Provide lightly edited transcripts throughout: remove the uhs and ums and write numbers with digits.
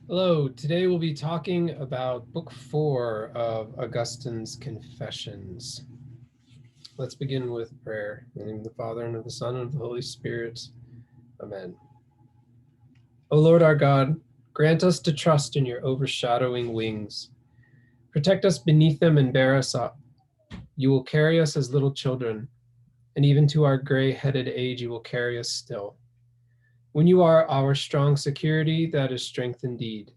Hello, today we'll be talking about Book 4 of Augustine's Confessions. Let's begin with prayer. In the name of the Father, and of the Son, and of the Holy Spirit. Amen. O Lord our God, grant us to trust in your overshadowing wings. Protect us beneath them and bear us up. You will carry us as little children, and even to our gray-headed age you will carry us still. When you are our strong security, that is strength indeed.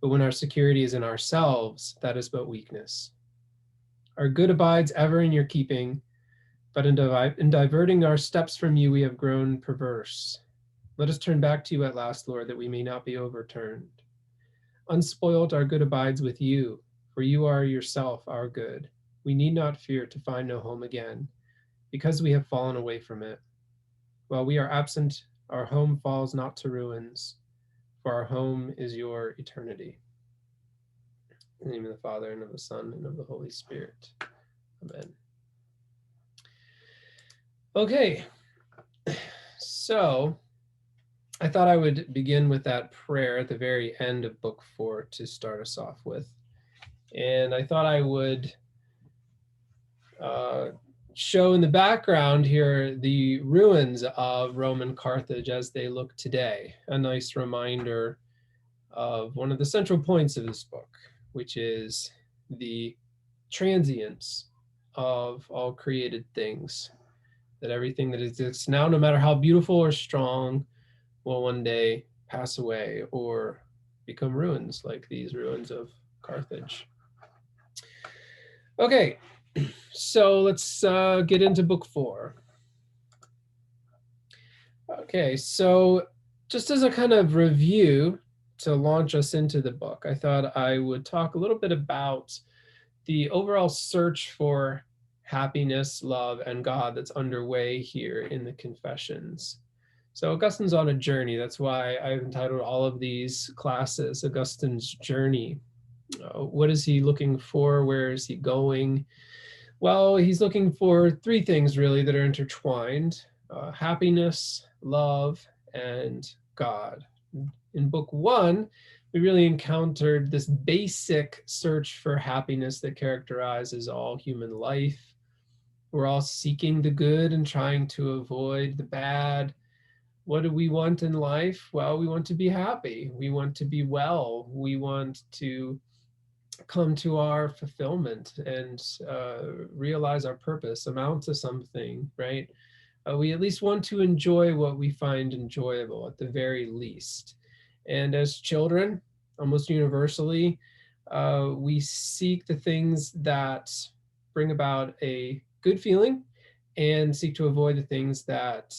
But when our security is in ourselves, that is but weakness. Our good abides ever in your keeping, but in diverting our steps from you, we have grown perverse. Let us turn back to you at last, Lord, that we may not be overturned. Unspoilt, our good abides with you, for you are yourself our good. We need not fear to find no home again, because we have fallen away from it. While we are absent, our home falls not to ruins, for our home is your eternity. In the name of the Father, and of the Son, and of the Holy Spirit. Amen. Okay, so I thought I would begin with that prayer at the very end of Book 4 to start us off with. And I thought I would show in the background here the ruins of Roman Carthage as they look today. A nice reminder of one of the central points of this book, which is the transience of all created things. That everything that exists now, no matter how beautiful or strong, will one day pass away or become ruins, like these ruins of Carthage. Okay, so let's get into Book 4. Okay, so just as a kind of review to launch us into the book, I thought I would talk a little bit about the overall search for happiness, love, and God that's underway here in the Confessions. So Augustine's on a journey. That's why I've entitled all of these classes Augustine's Journey. What is he looking for? Where is he going? Well, he's looking for three things really that are intertwined: happiness, love, and God. In Book 1, we really encountered this basic search for happiness that characterizes all human life. We're all seeking the good and trying to avoid the bad. What do we want in life? Well, we want to be happy. We want to be well. We want to come to our fulfillment and realize our purpose, amount to something, right? We at least want to enjoy what we find enjoyable at the very least. And as children, almost universally, we seek the things that bring about a good feeling and seek to avoid the things that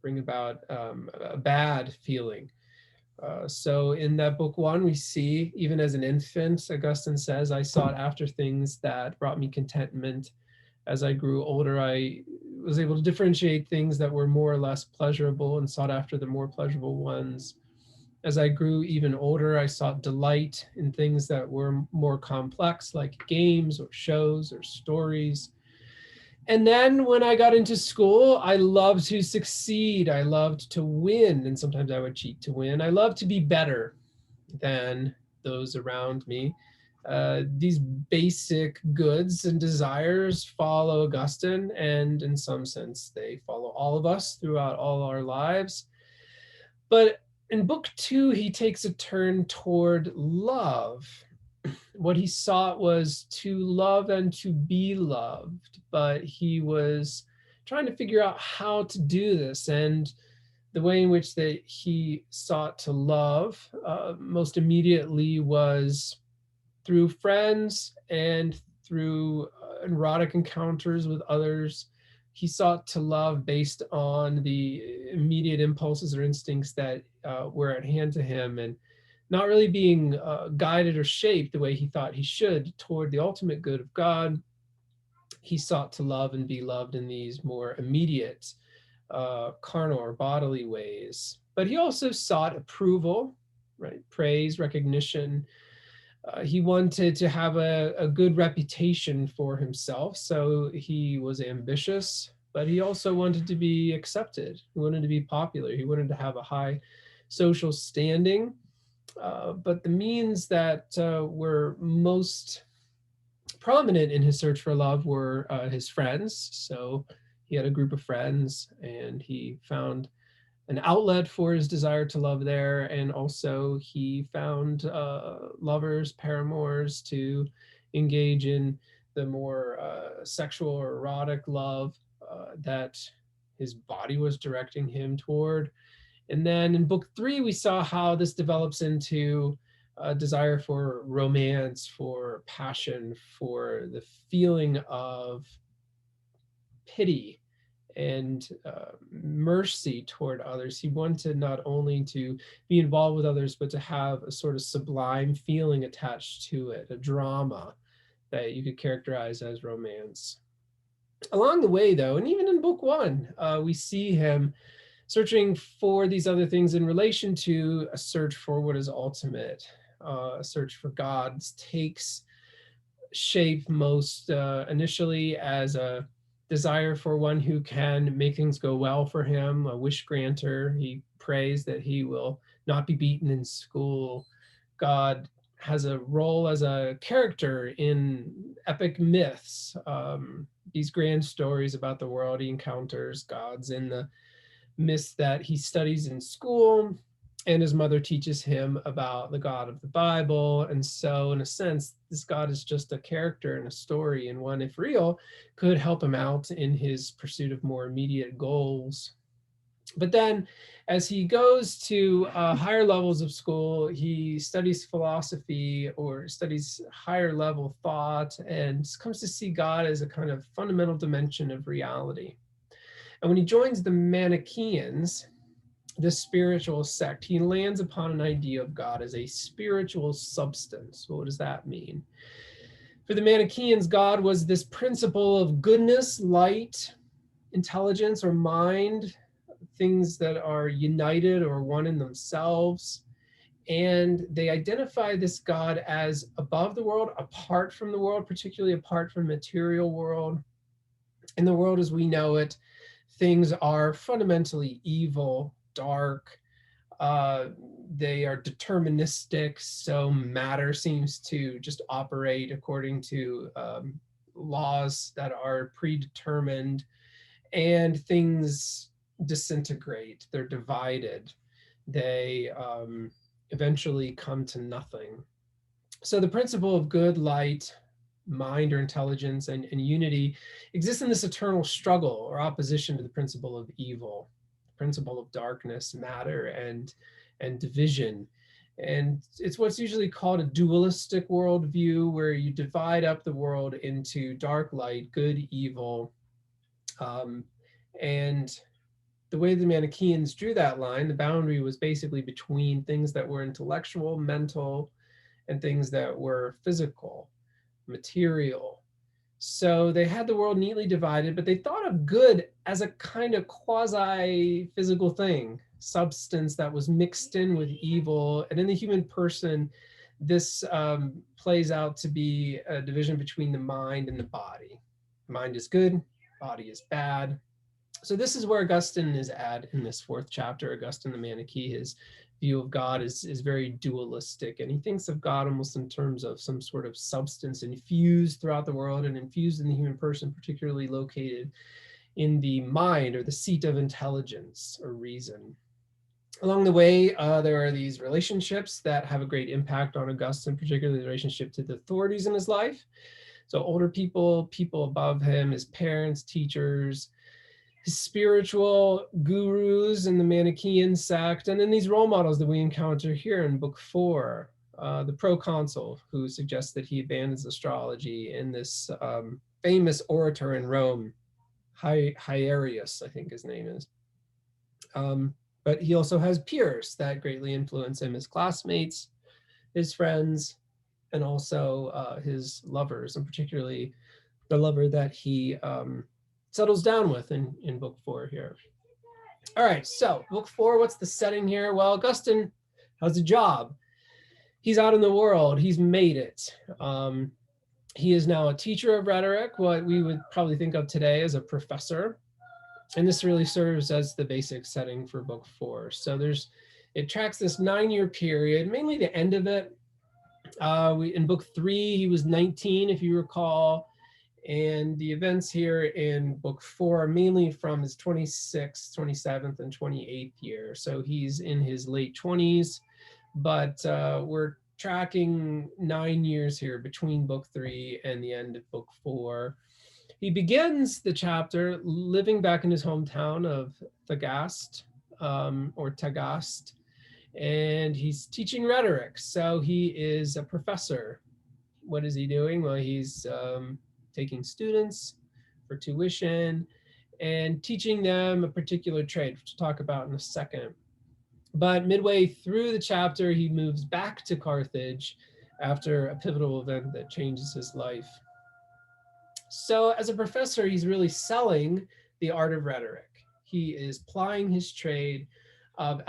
bring about a bad feeling. So in that Book 1, we see, even as an infant, Augustine says, I sought after things that brought me contentment. As I grew older, I was able to differentiate things that were more or less pleasurable and sought after the more pleasurable ones. As I grew even older, I sought delight in things that were more complex, like games or shows or stories. And then when I got into school, I loved to succeed. I loved to win. And sometimes I would cheat to win. I loved to be better than those around me. These basic goods and desires follow Augustine, and in some sense, they follow all of us throughout all our lives. But in Book 2, he takes a turn toward love. What he sought was to love and to be loved, but he was trying to figure out how to do this. And the way in which that he sought to love most immediately was through friends and through erotic encounters with others. He sought to love based on the immediate impulses or instincts that were at hand to him, and not really being guided or shaped the way he thought he should toward the ultimate good of God. He sought to love and be loved in these more immediate carnal or bodily ways. But he also sought approval, right? Praise, recognition. He wanted to have a good reputation for himself, so he was ambitious, but he also wanted to be accepted. He wanted to be popular. He wanted to have a high social standing. But the means that were most prominent in his search for love were his friends. So he had a group of friends, and he found an outlet for his desire to love there. And also, he found lovers, paramours to engage in the more sexual or erotic love that his body was directing him toward. And then in book three, we saw how this develops into a desire for romance, for passion, for the feeling of pity and mercy toward others. He wanted not only to be involved with others, but to have a sort of sublime feeling attached to it, a drama that you could characterize as romance. Along the way, though, and even in book one, we see him searching for these other things in relation to a search for what is ultimate. A search for God takes shape most initially as a desire for one who can make things go well for him, a wish granter. He prays that he will not be beaten in school. God has a role as a character in epic myths, these grand stories about the world he encounters. God's in the myths that he studies in school, and his mother teaches him about the God of the Bible. And so, in a sense, this God is just a character in a story, and one, if real, could help him out in his pursuit of more immediate goals. But then, as he goes to higher levels of school, he studies philosophy or studies higher level thought and comes to see God as a kind of fundamental dimension of reality. And when he joins the Manichaeans, this spiritual sect, he lands upon an idea of God as a spiritual substance. Well, what does that mean? For the Manichaeans, God was this principle of goodness, light, intelligence, or mind, things that are united or one in themselves. And they identify this God as above the world, apart from the world, particularly apart from the material world. In the world as we know it, things are fundamentally evil, dark. Uh, they are deterministic, so matter seems to just operate according to laws that are predetermined, and things disintegrate. They're divided. They eventually come to nothing. So the principle of good, light, mind or intelligence, and unity exists in this eternal struggle or opposition to the principle of evil, the principle of darkness, matter, and division. And it's what's usually called a dualistic worldview, where you divide up the world into dark, light, good, evil. Um, and the way the Manichaeans drew that line, the boundary was basically between things that were intellectual, mental, and things that were physical, material. So they had the world neatly divided, but they thought of good as a kind of quasi physical thing, substance that was mixed in with evil. And in the human person, this plays out to be a division between the mind and the body. Mind is good, body is bad. So this is where Augustine is at in this fourth chapter. Augustine the Manichae, his view of God is very dualistic, and he thinks of God almost in terms of some sort of substance infused throughout the world and infused in the human person, particularly located in the mind or the seat of intelligence or reason. Along the way, there are these relationships that have a great impact on Augustine, particularly the relationship to the authorities in his life. So older people, people above him, his parents, teachers, his spiritual gurus in the Manichaean sect, and then these role models that we encounter here in book four. The proconsul who suggests that he abandons astrology, and this famous orator in Rome, Hierius, I think his name is. But he also has peers that greatly influence him, his classmates, his friends, and also his lovers, and particularly the lover that he settles down with in book four here. All right, so book four, what's the setting here? Well, Augustine has a job. He's out in the world. He's made it. He is now a teacher of rhetoric, what we would probably think of today as a professor. And this really serves as the basic setting for book four. So there's It tracks this 9-year period, mainly the end of it. In book 3, he was 19, if you recall. And the events here in book 4 are mainly from his 26th, 27th, and 28th year. So he's in his late 20s, but we're tracking 9 years here between book 3 and the end of book 4. He begins the chapter living back in his hometown of Thagast, or Tagast, and he's teaching rhetoric. So he is a professor. What is he doing? Well, he's taking students for tuition and teaching them a particular trade, which we'll talk about in a second. But midway through the chapter, he moves back to Carthage after a pivotal event that changes his life. So as a professor, he's really selling the art of rhetoric. He is plying his trade of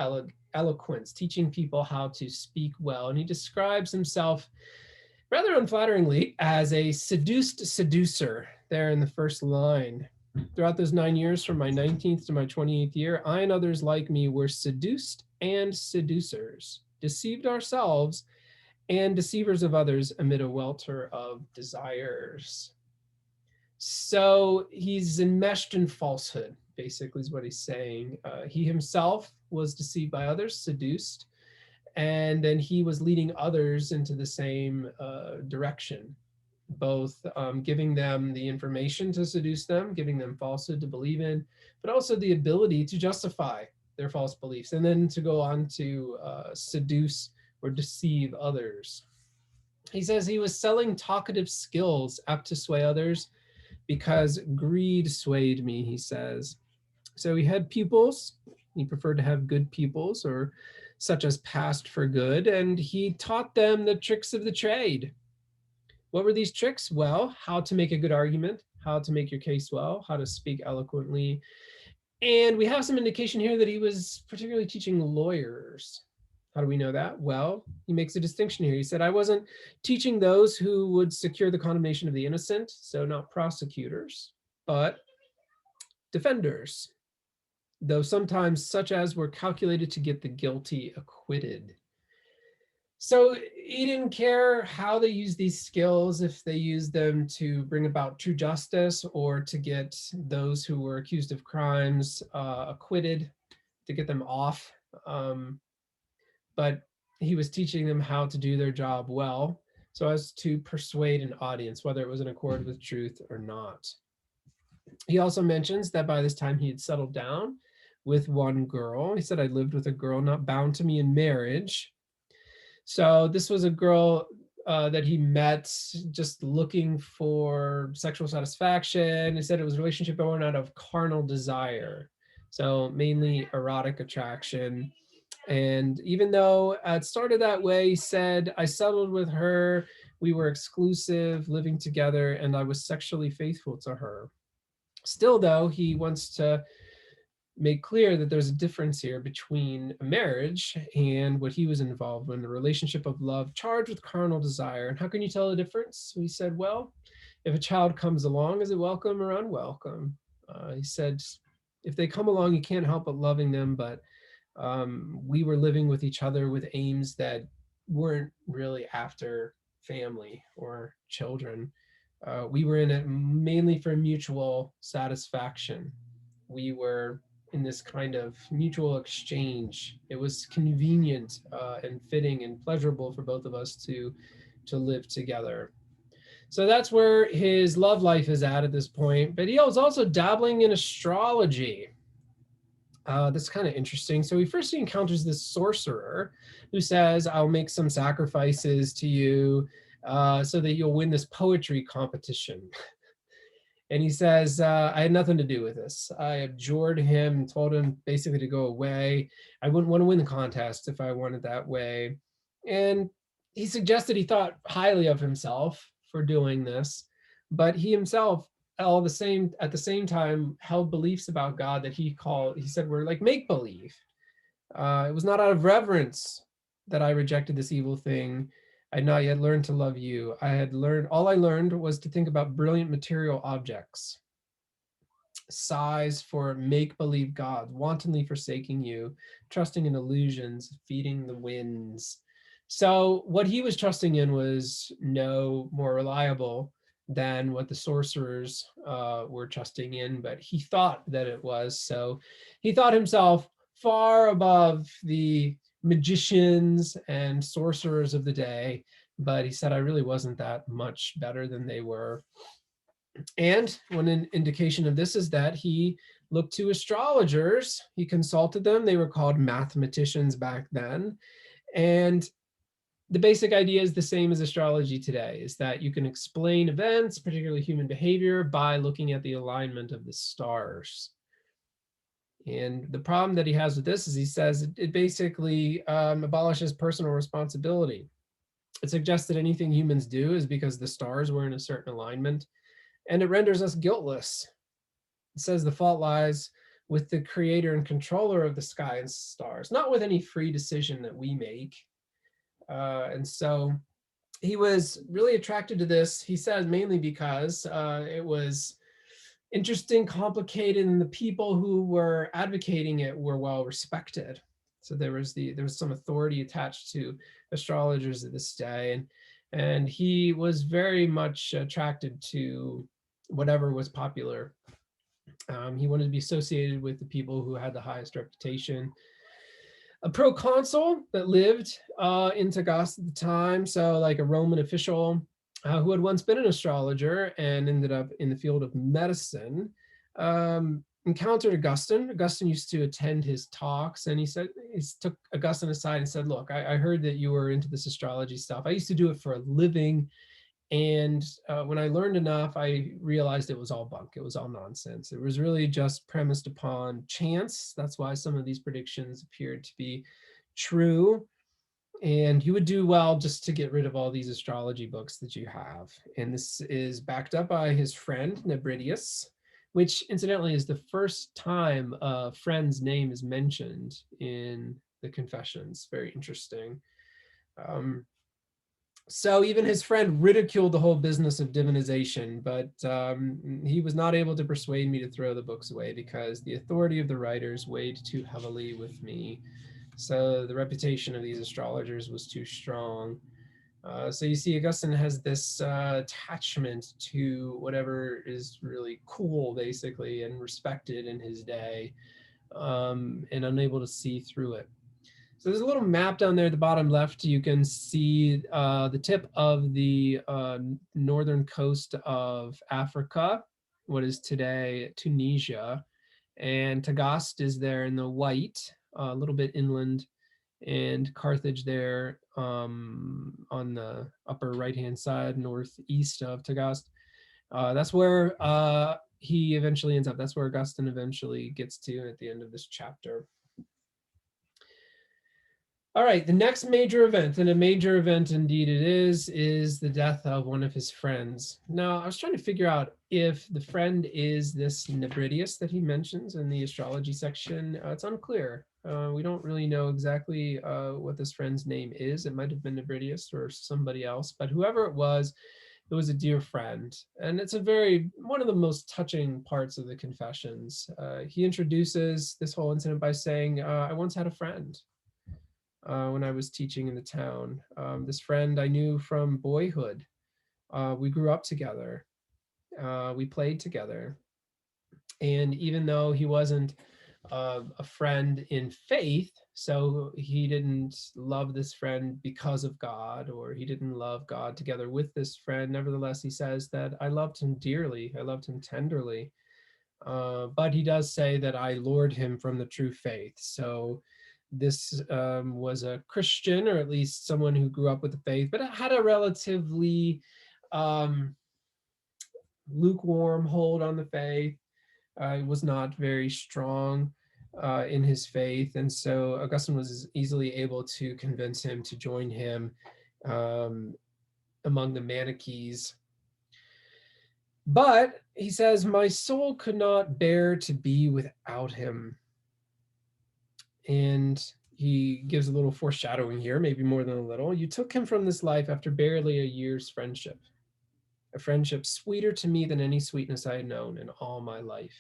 eloquence, teaching people how to speak well. And he describes himself rather unflatteringly as a seduced seducer there in the first line. Throughout those 9 years, from my 19th to my 28th year, I and others like me were seduced and seducers, deceived ourselves and deceivers of others amid a welter of desires. So he's enmeshed in falsehood, basically, is what he's saying. He himself was deceived by others, seduced, and then he was leading others into the same direction, both giving them the information to seduce them, giving them falsehood to believe in, but also the ability to justify their false beliefs, and then to go on to seduce or deceive others. He says he was selling talkative skills apt to sway others because greed swayed me, he says. So he had pupils. He preferred to have good pupils, or such as passed for good, and he taught them the tricks of the trade. What were these tricks? Well, how to make a good argument, how to make your case well, how to speak eloquently. And we have some indication here that he was particularly teaching lawyers. How do we know that? Well, he makes a distinction here. He said, I wasn't teaching those who would secure the condemnation of the innocent, so not prosecutors, but defenders, though sometimes such as were calculated to get the guilty acquitted. So he didn't care how they used these skills, if they used them to bring about true justice or to get those who were accused of crimes acquitted, to get them off. But he was teaching them how to do their job well, so as to persuade an audience, whether it was in accord with truth or not. He also mentions that by this time he had settled down with one girl. He said, I lived with a girl not bound to me in marriage. So this was a girl that he met just looking for sexual satisfaction. He said it was a relationship born out of carnal desire, so mainly erotic attraction. And even though it started that way, he said, I settled with her, we were exclusive, living together, and I was sexually faithful to her. Still, though, he wants to make clear that there's a difference here between a marriage and what he was involved in, the relationship of love charged with carnal desire. And how can you tell the difference? He said, well, if a child comes along, is it welcome or unwelcome? He said, if they come along, you can't help but loving them, but we were living with each other with aims that weren't really after family or children. We were in it mainly for mutual satisfaction. We were in this kind of mutual exchange. It was convenient and fitting and pleasurable for both of us to live together. So that's where his love life is at this point. But he was also dabbling in astrology. That's kind of interesting. So he first encounters this sorcerer who says, I'll make some sacrifices to you so that you'll win this poetry competition. And he says, I had nothing to do with this. I abjured him and told him basically to go away. I wouldn't want to win the contest if I wanted that way. And he suggested he thought highly of himself for doing this, but he himself at the same time held beliefs about God that he said were like make-believe. It was not out of reverence that I rejected this evil thing. I had not yet learned to love you. All I learned was to think about brilliant material objects. sighs for make-believe gods, wantonly forsaking you, trusting in illusions, feeding the winds. So what he was trusting in was no more reliable than what the sorcerers were trusting in, but he thought that it was. So he thought himself far above the magicians and sorcerers of the day, but he said, I really wasn't that much better than they were. And one indication of this is that he looked to astrologers. He consulted them. They were called mathematicians back then. And the basic idea is the same as astrology today, is that you can explain events, particularly human behavior, by looking at the alignment of the stars. And the problem that he has with this is he says it basically abolishes personal responsibility. It suggests that anything humans do is because the stars were in a certain alignment, and it renders us guiltless. It says the fault lies with the creator and controller of the sky and stars, not with any free decision that we make. And so he was really attracted to this, he says, mainly because it was interesting, complicated, and the people who were advocating it were well respected. So there was some authority attached to astrologers of this day, and he was very much attracted to whatever was popular. He wanted to be associated with the people who had the highest reputation. A proconsul that lived in Tagaste at the time, so like a Roman official who had once been an astrologer and ended up in the field of medicine, encountered Augustine. Augustine used to attend his talks, and he took Augustine aside and said, look, I heard that you were into this astrology stuff. I used to do it for a living. And when I learned enough, I realized it was all bunk. It was all nonsense. It was really just premised upon chance. That's why some of these predictions appeared to be true. And you would do well just to get rid of all these astrology books that you have. And this is backed up by his friend, Nebridius, which incidentally is the first time a friend's name is mentioned in the Confessions. Very interesting. So even his friend ridiculed the whole business of divinization, but he was not able to persuade me to throw the books away because the authority of the writers weighed too heavily with me. So the reputation of these astrologers was too strong. So you see, Augustine has this attachment to whatever is really cool, basically, and respected in his day, and unable to see through it. So there's a little map down there at the bottom left. You can see the tip of the northern coast of Africa, what is today Tunisia. And Tagaste is there in the white, a little bit inland, and Carthage there on the upper right-hand side, northeast of Tagaste. That's where he eventually ends up. That's where Augustine eventually gets to at the end of this chapter. All right, the next major event, and a major event indeed it is the death of one of his friends. Now, I was trying to figure out if the friend is this Nebridius that he mentions in the astrology section. It's unclear. We don't really know exactly what this friend's name is. It might have been Nebridius or somebody else, but whoever it was a dear friend. And it's one of the most touching parts of the Confessions. He introduces this whole incident by saying, I once had a friend. When I was teaching in the town. This friend I knew from boyhood. We grew up together. We played together. And even though he wasn't a friend in faith, so he didn't love this friend because of God, or he didn't love God together with this friend, nevertheless, he says that I loved him dearly. I loved him tenderly. But he does say that I lured him from the true faith. So this was a Christian, or at least someone who grew up with the faith, but it had a relatively lukewarm hold on the faith. He was not very strong in his faith. And so Augustine was easily able to convince him to join him among the Manichees. But he says, my soul could not bear to be without him. And he gives a little foreshadowing here, maybe more than a little. You took him from this life after barely a year's friendship, a friendship sweeter to me than any sweetness I had known in all my life.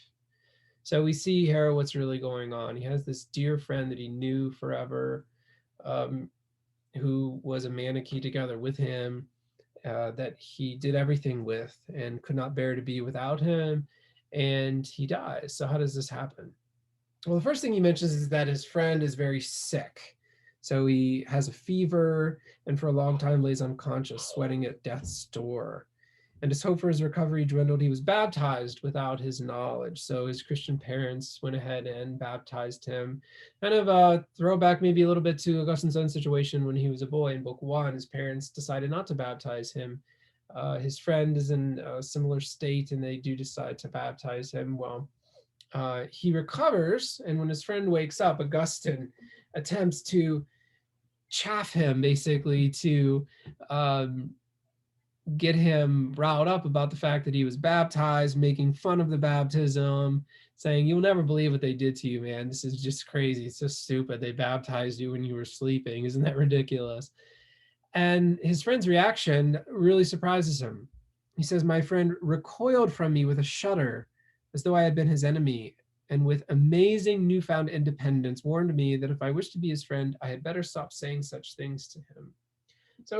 So we see here what's really going on. He has this dear friend that he knew forever, um, who was a mannequin together with him, that he did everything with and could not bear to be without him, and he dies. So how does this happen? Well, the first thing he mentions is that his friend is very sick. So he has a fever and for a long time lays unconscious, sweating at death's door. And his hope for his recovery dwindled. He was baptized without his knowledge. So his Christian parents went ahead and baptized him. Kind of a throwback maybe a little bit to Augustine's own situation when he was a boy in Book 1. His parents decided not to baptize him. His friend is in a similar state and they do decide to baptize him. Well, he recovers, and when his friend wakes up, Augustine attempts to chaff him, basically to um, get him riled up about the fact that he was baptized, making fun of the baptism, saying, "You'll never believe what they did to you, man. This is just crazy. It's so stupid. They baptized you when you were sleeping. Isn't that ridiculous?" And his friend's reaction really surprises him. He says, "My friend recoiled from me with a shudder, as though I had been his enemy, and with amazing newfound independence warned me that if I wished to be his friend, I had better stop saying such things to him." So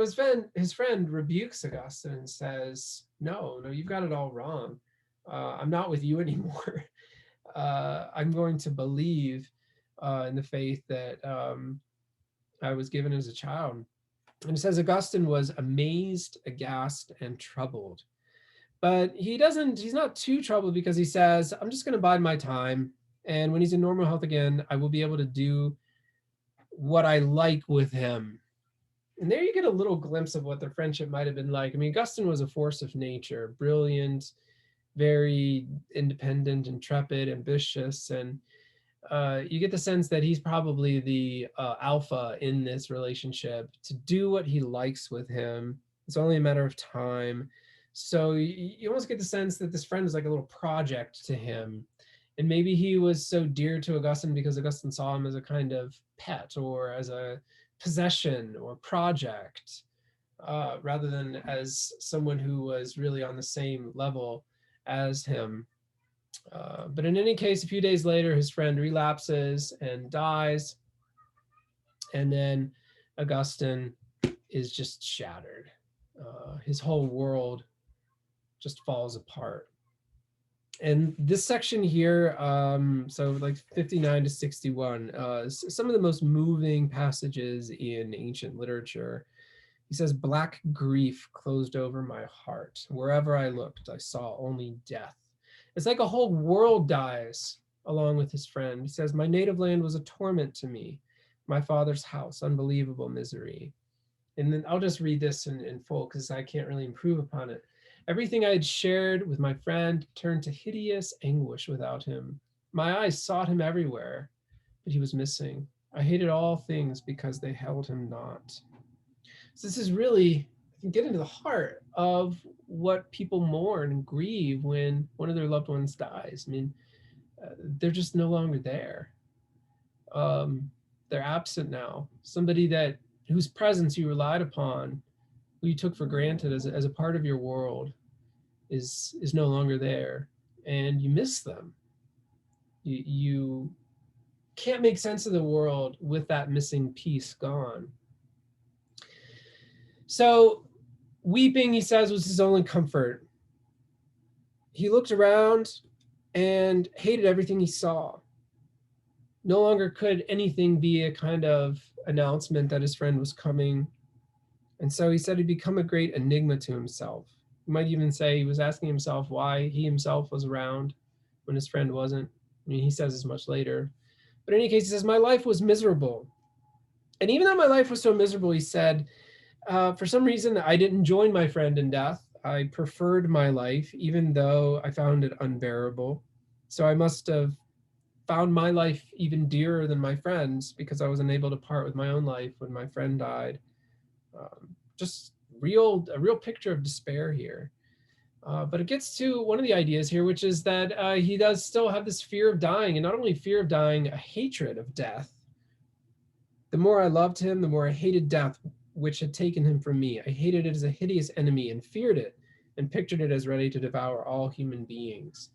his friend rebukes Augustine and says, "No, no, you've got it all wrong. I'm not with you anymore. I'm going to believe in the faith that I was given as a child." And it says Augustine was amazed, aghast, and troubled. But he's not too troubled because he says, "I'm just going to bide my time. And when he's in normal health again, I will be able to do what I like with him." And there you get a little glimpse of what their friendship might have been like. I mean, Augustine was a force of nature, brilliant, very independent, intrepid, ambitious, and you get the sense that he's probably the alpha in this relationship to do what he likes with him. It's only a matter of time. So you almost get the sense that this friend is like a little project to him. And maybe he was so dear to Augustine because Augustine saw him as a kind of pet or as a possession or project, rather than as someone who was really on the same level as him. But in any case, a few days later, his friend relapses and dies. And then Augustine is just shattered. His whole world just falls apart. And this section here, so like 59 to 61, some of the most moving passages in ancient literature. He says, "Black grief closed over my heart. Wherever I looked, I saw only death." It's like a whole world dies along with his friend. He says, "My native land was a torment to me. My father's house, unbelievable misery." And then I'll just read this in full because I can't really improve upon it. "Everything I had shared with my friend turned to hideous anguish without him. My eyes sought him everywhere, but he was missing. I hated all things because they held him not." So this is really, I can get into the heart of what people mourn and grieve when one of their loved ones dies. I mean, they're just no longer there. Um, they're absent now. Somebody that whose presence you relied upon, who you took for granted as a part of your world, is no longer there, and you miss them. You can't make sense of the world with that missing piece gone. So weeping, he says, was his only comfort. He looked around and hated everything he saw. No longer could anything be a kind of announcement that his friend was coming. And so he said he'd become a great enigma to himself. You might even say he was asking himself why he himself was around when his friend wasn't. I mean, he says as much later. But in any case, he says, "My life was miserable." And even though my life was so miserable, he said, for some reason, I didn't join my friend in death. I preferred my life, even though I found it unbearable. So I must have found my life even dearer than my friend's because I was unable to part with my own life when my friend died. Just a real picture of despair here. But it gets to one of the ideas here, which is that he does still have this fear of dying, and not only fear of dying, a hatred of death. "The more I loved him, the more I hated death, which had taken him from me. I hated it as a hideous enemy and feared it and pictured it as ready to devour all human beings."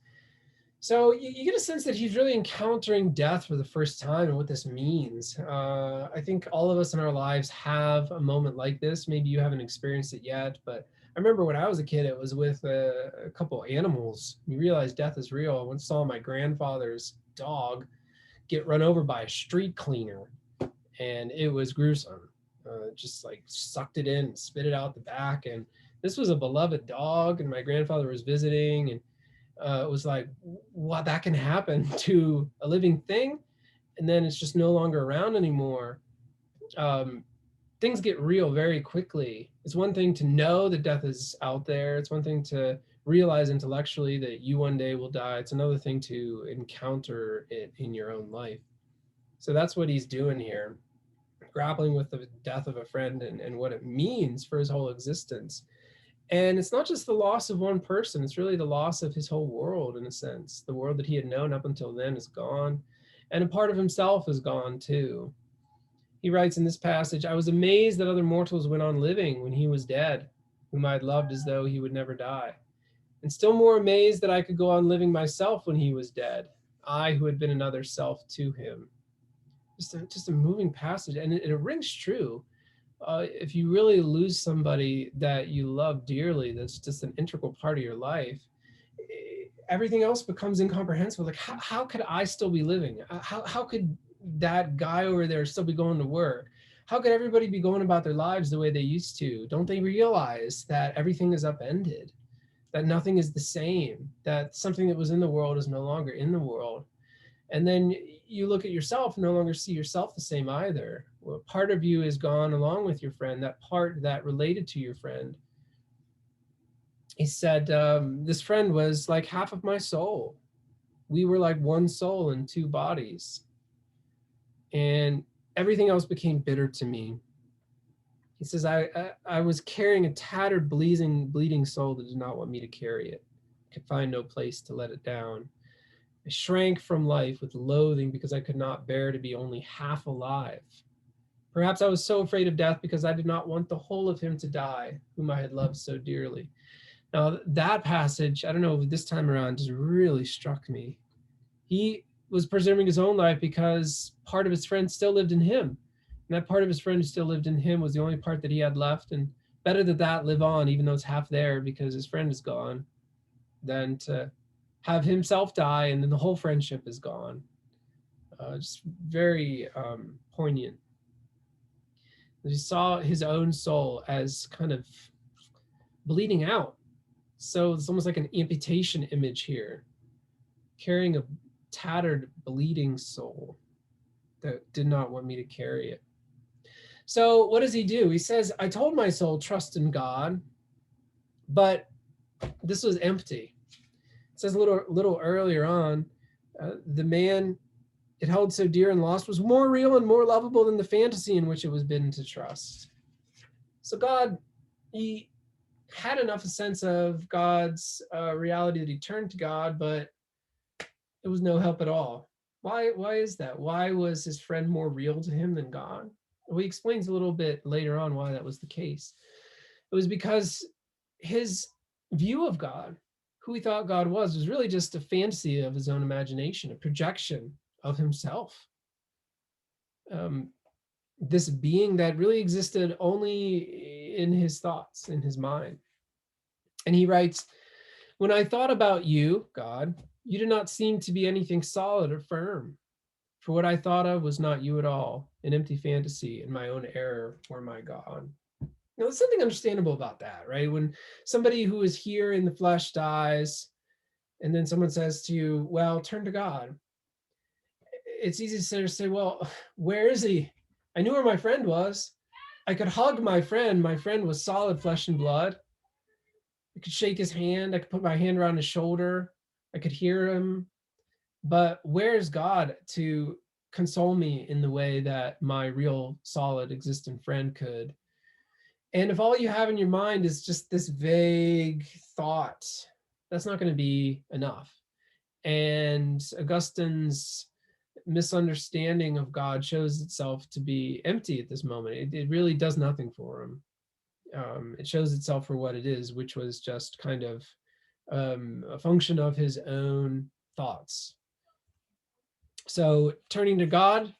So you get a sense that he's really encountering death for the first time and what this means. I think all of us in our lives have a moment like this. Maybe you haven't experienced it yet, but I remember when I was a kid, it was with a couple animals. You realize death is real. I once saw my grandfather's dog get run over by a street cleaner, and it was gruesome. Just like sucked it in and spit it out the back. And this was a beloved dog, and my grandfather was visiting, and it was like, what, that can happen to a living thing, and then it's just no longer around anymore. Um, Things get real very quickly. It's one thing to know that death is out there. It's one thing to realize intellectually that you one day will die. It's another thing to encounter it in your own life. So that's what he's doing here, grappling with the death of a friend and what it means for his whole existence. And it's not just the loss of one person, it's really the loss of his whole world, in a sense. The world that he had known up until then is gone, and a part of himself is gone too. He writes in this passage, I was amazed that other mortals went on living when he was dead, whom I had loved as though he would never die. And still more amazed that I could go on living myself when he was dead, I who had been another self to him. Just a moving passage, and it rings true. If you really lose somebody that you love dearly, that's just an integral part of your life, everything else becomes incomprehensible. Like, how could I still be living? How could that guy over there still be going to work? How could everybody be going about their lives the way they used to? Don't they realize that everything is upended, that nothing is the same, that something that was in the world is no longer in the world? And then you look at yourself and no longer see yourself the same either. Well, part of you is gone along with your friend, that part that related to your friend. He said, this friend was like half of my soul. We were like one soul in two bodies. And everything else became bitter to me. He says, I was carrying a tattered, bleeding soul that did not want me to carry it. I could find no place to let it down. I shrank from life with loathing because I could not bear to be only half alive. Perhaps I was so afraid of death because I did not want the whole of him to die, whom I had loved so dearly. Now, that passage, I don't know, this time around just really struck me. He was preserving his own life because part of his friend still lived in him. And that part of his friend who still lived in him was the only part that he had left. And better that live on, even though it's half there because his friend is gone, than to have himself die and then the whole friendship is gone. Just very poignant. He saw his own soul as kind of bleeding out. So it's almost like an amputation image here, carrying a tattered, bleeding soul that did not want me to carry it. So what does he do? He says, I told my soul, trust in God, but this was empty. It says a little earlier on, the man it held so dear and lost was more real and more lovable than the fantasy in which it was bidden to trust. So God, he had enough a sense of God's reality that he turned to God, but it was no help at all. Why is that? Why was his friend more real to him than God? Well, he explains a little bit later on why that was the case. It was because his view of God, who he thought God was really just a fantasy of his own imagination, a projection of himself. Um, this being that really existed only in his thoughts, in his mind. And he writes, when I thought about you, God, you did not seem to be anything solid or firm. For what I thought of was not you at all, an empty fantasy, and my own error or my God. Now, there's something understandable about that, right? When somebody who is here in the flesh dies, and then someone says to you, well, turn to God. It's easy to say, well, where is he? I knew where my friend was. I could hug my friend. My friend was solid flesh and blood. I could shake his hand. I could put my hand around his shoulder. I could hear him. But where's God to console me in the way that my real solid existent friend could? And if all you have in your mind is just this vague thought, that's not going to be enough. And Augustine's misunderstanding of God shows itself to be empty at this moment. It really does nothing for him. It shows itself for what it is, which was just kind of a function of his own thoughts. So turning to God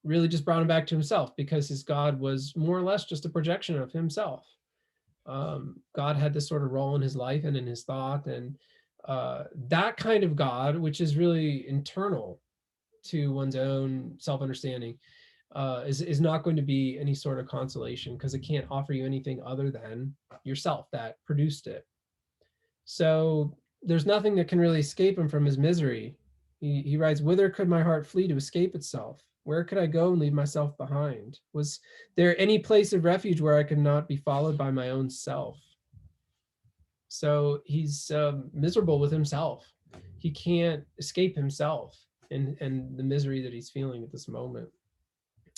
really just brought him back to himself, because his God was more or less just a projection of himself. God had this sort of role in his life and in his thought, and that kind of God, which is really internal to one's own self-understanding, is not going to be any sort of consolation, because it can't offer you anything other than yourself that produced it. So there's nothing that can really escape him from his misery. He writes, "Whither could my heart flee to escape itself? Where could I go and leave myself behind? Was there any place of refuge where I could not be followed by my own self?" So he's miserable with himself. He can't escape himself and the misery that he's feeling at this moment.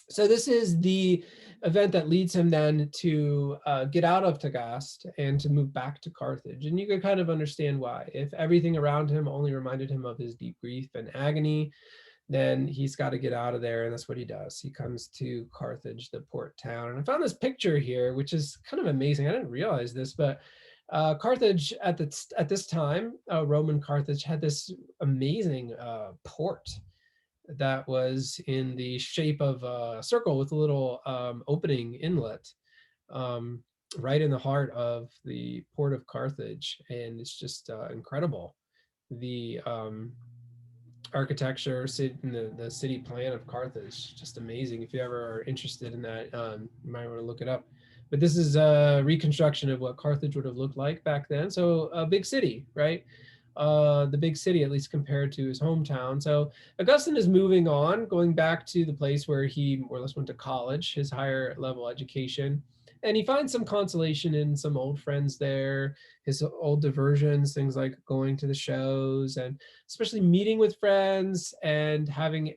So this is the event that leads him then to get out of Tagaste and to move back to Carthage. And you can kind of understand why. If everything around him only reminded him of his deep grief and agony, then he's got to get out of there. And that's what he does. He comes to Carthage, the port town. And I found this picture here, which is kind of amazing. I didn't realize this, but Carthage at this time, Roman Carthage, had this amazing port that was in the shape of a circle with a little opening inlet, um, right in the heart of the port of Carthage. And it's just incredible. The architecture, the city plan of Carthage, just amazing. If you ever are interested in that, you might want to look it up. But this is a reconstruction of what Carthage would have looked like back then. So a big city, right? The big city, at least compared to his hometown. So Augustine is moving on, going back to the place where he more or less went to college, his higher level education. And he finds some consolation in some old friends there, his old diversions, things like going to the shows, and especially meeting with friends and having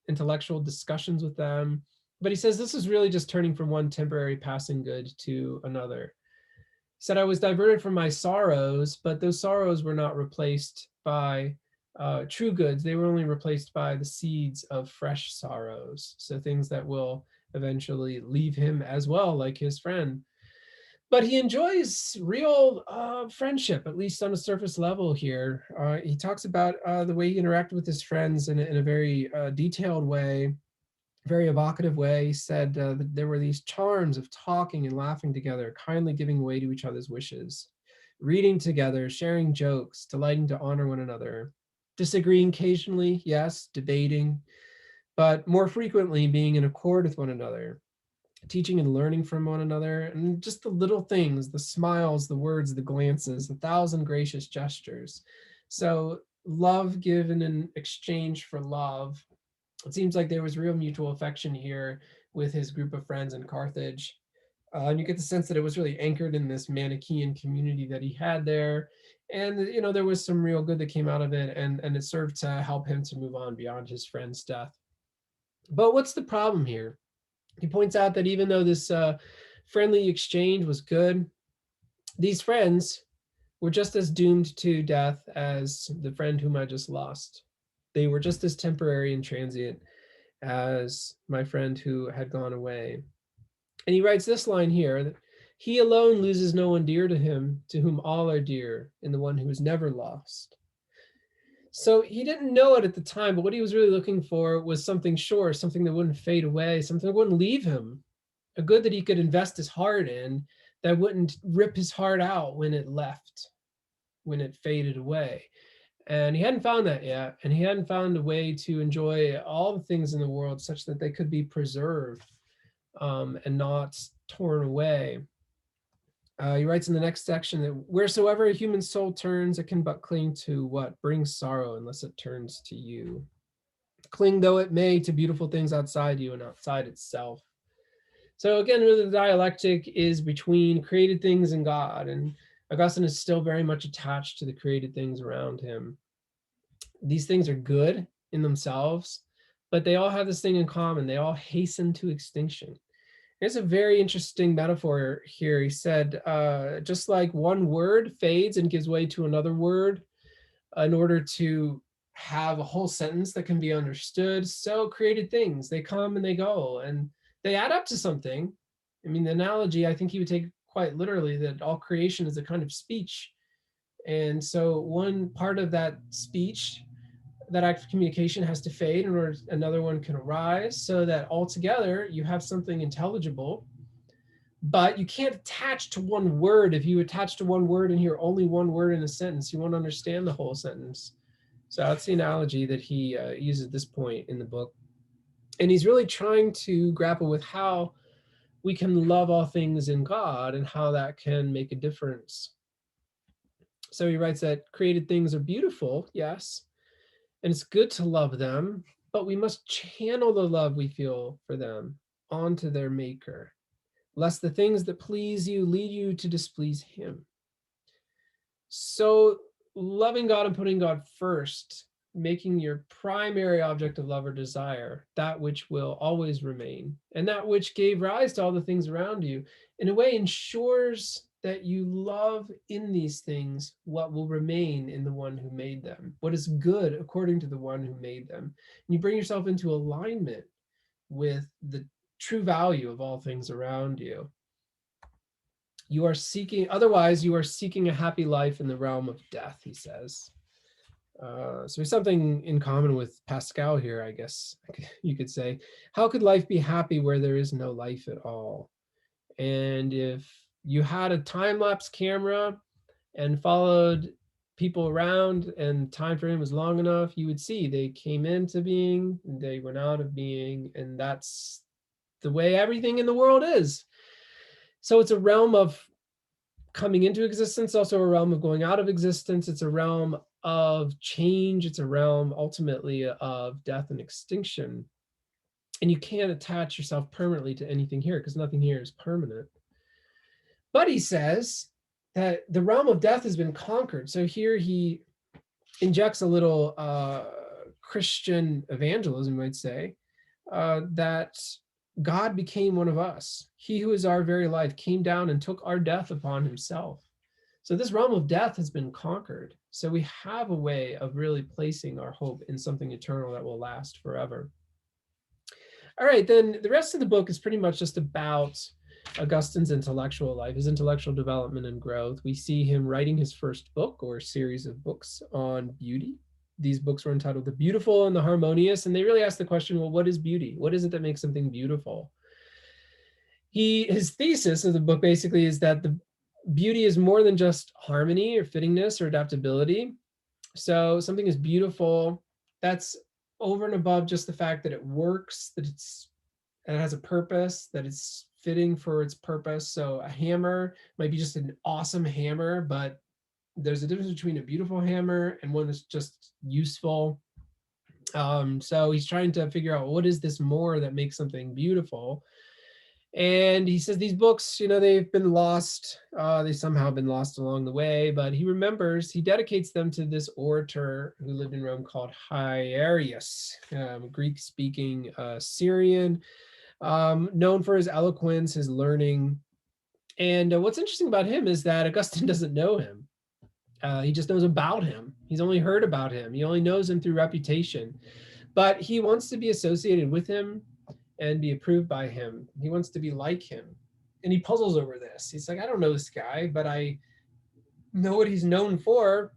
intellectual discussions with them. But he says this is really just turning from one temporary passing good to another. He said, "I was diverted from my sorrows, but those sorrows were not replaced by true goods. They were only replaced by the seeds of fresh sorrows." So things that will eventually leave him as well, like his friend. But he enjoys real friendship, at least on a surface level here. He talks about the way he interacted with his friends in a very detailed way, very evocative way. He said that there were these charms of talking and laughing together, kindly giving way to each other's wishes, reading together, sharing jokes, delighting to honor one another, disagreeing occasionally, yes, debating, but more frequently being in accord with one another, teaching and learning from one another, and just the little things, the smiles, the words, the glances, the thousand gracious gestures. So love given in exchange for love. It seems like there was real mutual affection here with his group of friends in Carthage. And you get the sense that it was really anchored in this Manichaean community that he had there. And, you know, there was some real good that came out of it, and it served to help him to move on beyond his friend's death. But what's the problem here? He points out that even though this friendly exchange was good, these friends were just as doomed to death as the friend whom I just lost. They were just as temporary and transient as my friend who had gone away. And he writes this line here, that he alone loses no one dear to him, to whom all are dear, in the one who is never lost. So he didn't know it at the time, but what he was really looking for was something sure, something that wouldn't fade away, something that wouldn't leave him, a good that he could invest his heart in, that wouldn't rip his heart out when it left, when it faded away. And he hadn't found that yet, and he hadn't found a way to enjoy all the things in the world such that they could be preserved and not torn away. He writes in the next section that wheresoever a human soul turns, it can but cling to what brings sorrow unless it turns to you. Cling though it may to beautiful things outside you and outside itself. So again, really the dialectic is between created things and God, and Augustine is still very much attached to the created things around him. These things are good in themselves, but they all have this thing in common. They all hasten to extinction. There's a very interesting metaphor here. He said, just like one word fades and gives way to another word in order to have a whole sentence that can be understood, so created things, they come and they go, and they add up to something. I mean, the analogy, I think he would take quite literally, that all creation is a kind of speech. And so one part of that speech, that act of communication, has to fade in order another one can arise, so that altogether you have something intelligible. But you can't attach to one word. If you attach to one word and hear only one word in a sentence, you won't understand the whole sentence. So that's the analogy that he uses at this point in the book. And he's really trying to grapple with how we can love all things in God and how that can make a difference. So he writes that created things are beautiful, yes, and it's good to love them, but we must channel the love we feel for them onto their maker, lest the things that please you lead you to displease him. So loving God and putting God first, making your primary object of love or desire that which will always remain, and that which gave rise to all the things around you, in a way ensures that you love in these things what will remain in the one who made them, what is good according to the one who made them. And you bring yourself into alignment with the true value of all things around you. You are seeking, otherwise, you are seeking a happy life in the realm of death, he says. So there's something in common with Pascal here, I guess you could say. How could life be happy where there is no life at all? And if you had a time lapse camera and followed people around and time frame was long enough, you would see they came into being, they went out of being, and that's the way everything in the world is. So it's a realm of coming into existence, also a realm of going out of existence. It's a realm of change. It's a realm ultimately of death and extinction. And you can't attach yourself permanently to anything here because nothing here is permanent. But he says that the realm of death has been conquered. So here he injects a little Christian evangelism, you might say, that God became one of us. He who is our very life came down and took our death upon himself. So this realm of death has been conquered. So we have a way of really placing our hope in something eternal that will last forever. All right, then the rest of the book is pretty much just about Augustine's intellectual life, his intellectual development and growth. We see him writing his first book or series of books on beauty. These books were entitled The Beautiful and the Harmonious, and they really ask the question, well, what is beauty? What is it that makes something beautiful? His thesis of the book basically is that the beauty is more than just harmony or fittingness or adaptability. So something is beautiful, that's over and above just the fact that it works, that it has a purpose, that it's fitting for its purpose. So a hammer might be just an awesome hammer, but there's a difference between a beautiful hammer and one that's just useful. So he's trying to figure out, what is this more that makes something beautiful? And he says these books, they've been lost. They somehow been lost along the way, but he remembers, he dedicates them to this orator who lived in Rome called Hieraeus, Greek-speaking Syrian, known for his eloquence, his learning. And what's interesting about him is that Augustine doesn't know him. He just knows about him. He's only heard about him. He only knows him through reputation. But he wants to be associated with him and be approved by him. He wants to be like him. And he puzzles over this. He's like, I don't know this guy, but I know what he's known for.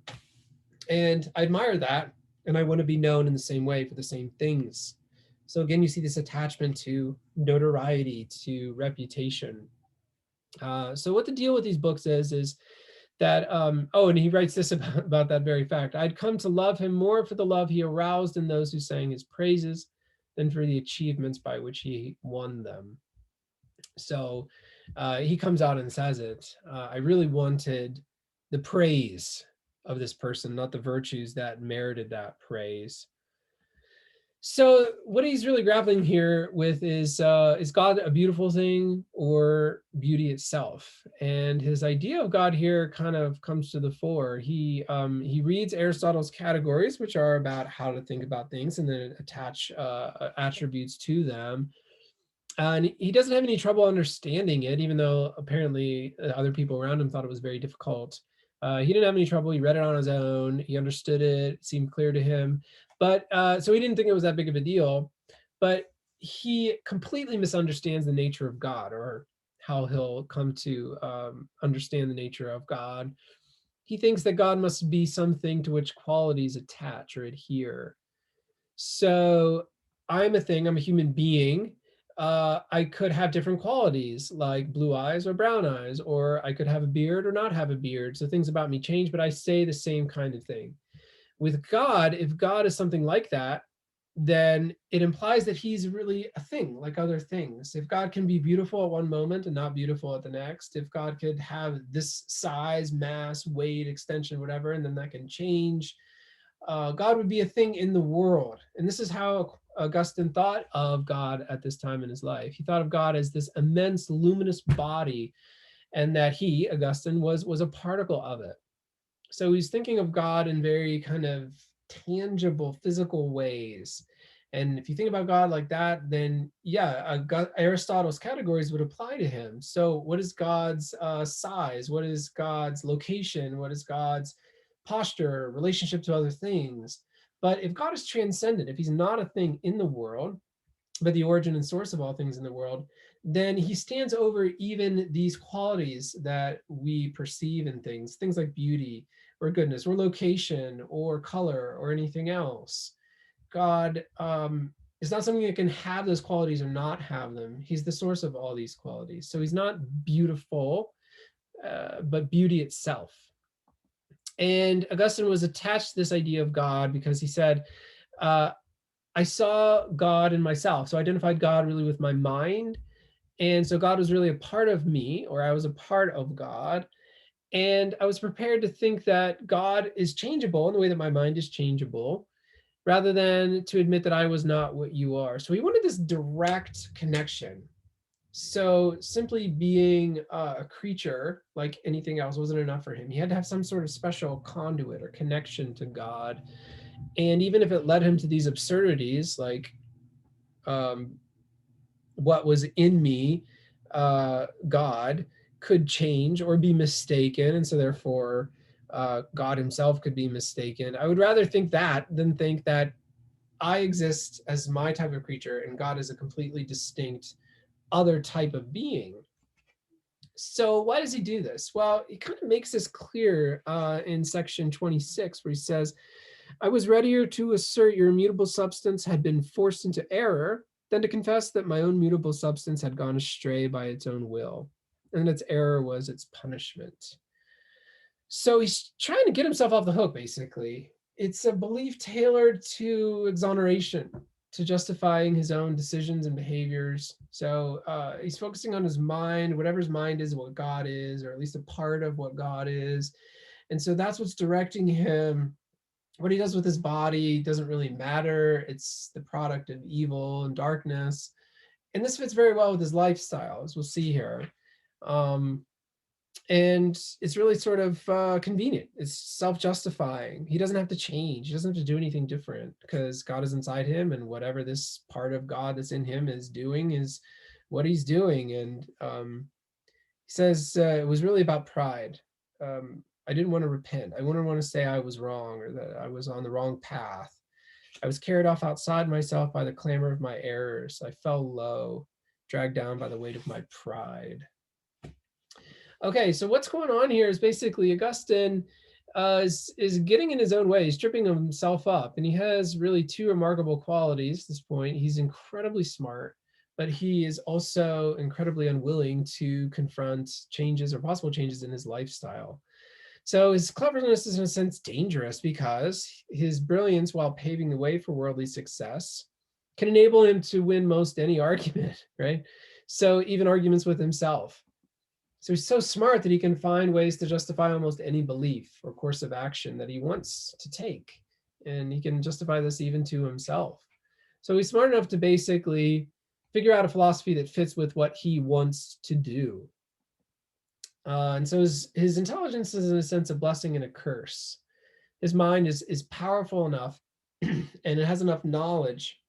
And I admire that. And I want to be known in the same way for the same things. So again, you see this attachment to notoriety, to reputation. So what the deal with these books is that, and he writes this about that very fact. I'd come to love him more for the love he aroused in those who sang his praises than for the achievements by which he won them. So he comes out and says it. I really wanted the praise of this person, not the virtues that merited that praise. So what he's really grappling here with is God a beautiful thing or beauty itself? And his idea of God here kind of comes to the fore. He reads Aristotle's categories, which are about how to think about things and then attach attributes to them. And he doesn't have any trouble understanding it, even though apparently other people around him thought it was very difficult. He didn't have any trouble. He read it on his own. He understood it. It seemed clear to him. But so he didn't think it was that big of a deal. But he completely misunderstands the nature of God, or how he'll come to understand the nature of God. he thinks that God must be something to which qualities attach or adhere. So I'm a thing, I'm a human being. I could have different qualities like blue eyes or brown eyes, or I could have a beard or not have a beard. So things about me change, but I say the same kind of thing. With God, if God is something like that, then it implies that he's really a thing like other things. If God can be beautiful at one moment and not beautiful at the next, if God could have this size, mass, weight, extension, whatever, and then that can change, God would be a thing in the world. And this is how Augustine thought of God at this time in his life. He thought of God as this immense luminous body, and that he, Augustine, was a particle of it. So he's thinking of God in very kind of tangible, physical ways. And if you think about God like that, then yeah, Aristotle's categories would apply to him. So what is God's size? What is God's location? What is God's posture, relationship to other things? But if God is transcendent, if he's not a thing in the world, but the origin and source of all things in the world, then he stands over even these qualities that we perceive in things, things like beauty or goodness or location or color or anything else. God is not something that can have those qualities or not have them. He's the source of all these qualities. So he's not beautiful, but beauty itself. And Augustine was attached to this idea of God because he said, uh, I saw God in myself. So I identified God really with my mind. And so God was really a part of me, or I was a part of God. And I was prepared to think that God is changeable in the way that my mind is changeable, rather than to admit that I was not what you are. So he wanted this direct connection. So simply being a creature like anything else wasn't enough for him. He had to have some sort of special conduit or connection to God. And even if it led him to these absurdities, like um, what was in me, God, could change or be mistaken, and so therefore God himself could be mistaken. I would rather think that than think that I exist as my type of creature and God is a completely distinct other type of being. So why does he do this? Well, he kind of makes this clear in section 26, where he says, I was readier to assert your immutable substance had been forced into error than to confess that my own mutable substance had gone astray by its own will, and its error was its punishment. So he's trying to get himself off the hook, basically. It's a belief tailored to exoneration, to justifying his own decisions and behaviors. So he's focusing on his mind, whatever his mind is, what God is, or at least a part of what God is. And so that's what's directing him. What he does with his body doesn't really matter. It's the product of evil and darkness. And this fits very well with his lifestyle, as we'll see here. And it's really sort of convenient. It's self-justifying. He doesn't have to change. He doesn't have to do anything different because God is inside him, and whatever this part of God that's in him is doing is what he's doing. And he says it was really about pride. I didn't want to repent. I wouldn't want to say I was wrong or that I was on the wrong path. I was carried off outside myself by the clamor of my errors. I fell low, dragged down by the weight of my pride. Okay, so what's going on here is basically Augustine is getting in his own way. He's tripping himself up, and he has really two remarkable qualities at this point. He's incredibly smart, but he is also incredibly unwilling to confront changes or possible changes in his lifestyle. So his cleverness is in a sense dangerous because his brilliance, while paving the way for worldly success, can enable him to win most any argument, right? So even arguments with himself. So he's so smart that he can find ways to justify almost any belief or course of action that he wants to take. And he can justify this even to himself. So he's smart enough to basically figure out a philosophy that fits with what he wants to do. And so his intelligence is in a sense a blessing and a curse. His mind is powerful enough and it has enough knowledge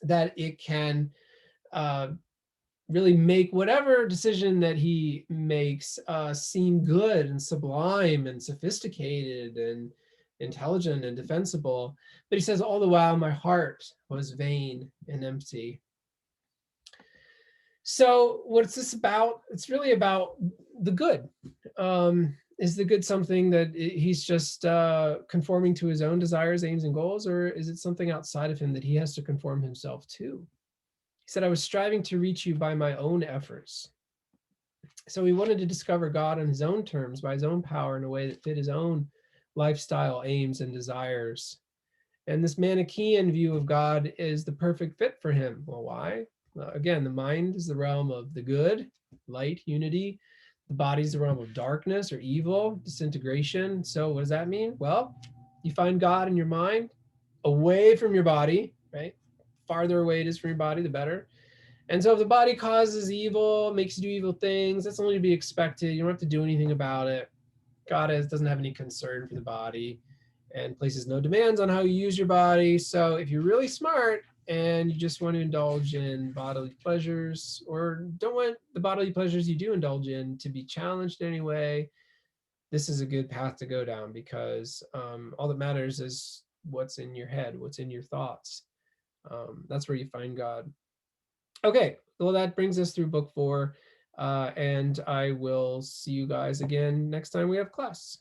that it can really make whatever decision that he makes seem good and sublime and sophisticated and intelligent and defensible. But he says, all the while, my heart was vain and empty. So what's this about? It's really about the good. Is the good something that he's just conforming to his own desires, aims, and goals, or is it something outside of him that he has to conform himself to? He said, I was striving to reach you by my own efforts. So he wanted to discover God on his own terms, by his own power, in a way that fit his own lifestyle, aims, and desires. And this Manichaean view of God is the perfect fit for him. Well, why? Again, the mind is the realm of the good, light, unity. The body is the realm of darkness or evil, disintegration. So, what does that mean? Well, you find God in your mind, away from your body, right? Farther away it is from your body, the better. And so, if the body causes evil, makes you do evil things, that's only to be expected. You don't have to do anything about it. God doesn't have any concern for the body and places no demands on how you use your body. So if you're really smart and you just want to indulge in bodily pleasures, or don't want the bodily pleasures you do indulge in to be challenged in any way, this is a good path to go down, because all that matters is what's in your head, what's in your thoughts. That's where you find God. Okay, well, that brings us through book 4. And I will see you guys again next time we have class.